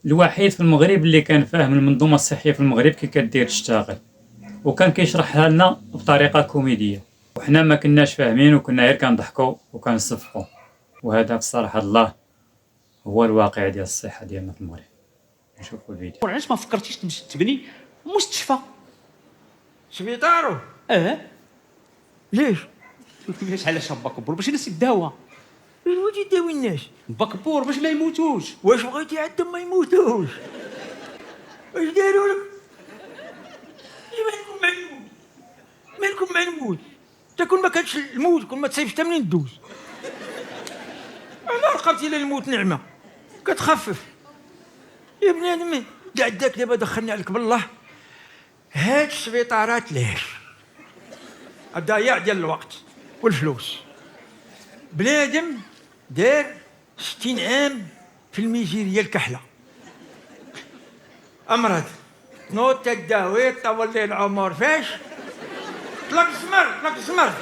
الوحيد في المغرب اللي كان فاهم المنظومة الصحية في المغرب كي كدير تشتغل، وكان كيشرحها لنا بطريقة كوميدية، وحنا ما كناش فاهمين وكنا غير كنضحكوا وكنصفقوا. وهذا بصراحة الله هو الواقع ديال الصحة ديالنا في المغرب. نشوفوا الفيديو. علاش ما فكرتيش تمشي تبني مستشفى؟ سبيطارو؟ ليش؟ كيفاش علاش باكبور باش الناس يداوى؟ واش يداوي الناس؟ باكبور باش ما يموتوش. واش بغيتي عندهم ما يموتوش؟ واش داروا لك؟ مالكم مع الموت؟ مالكم مع الموت؟ انت كون ما كانش الموت كون ما تصيبش حتى منين دوز. انا رقبتي للموت نعمه كتخفف يا بنادم. قعداك دابا دخلني عليك بالله. هاد السبيطارات ليش؟ الضياع ديال الوقت والفلوس. بنادم دار 60 عام في الميزيريه الكحله، امرض نوض تداوي طول ليه العمر. فاش طلق السمر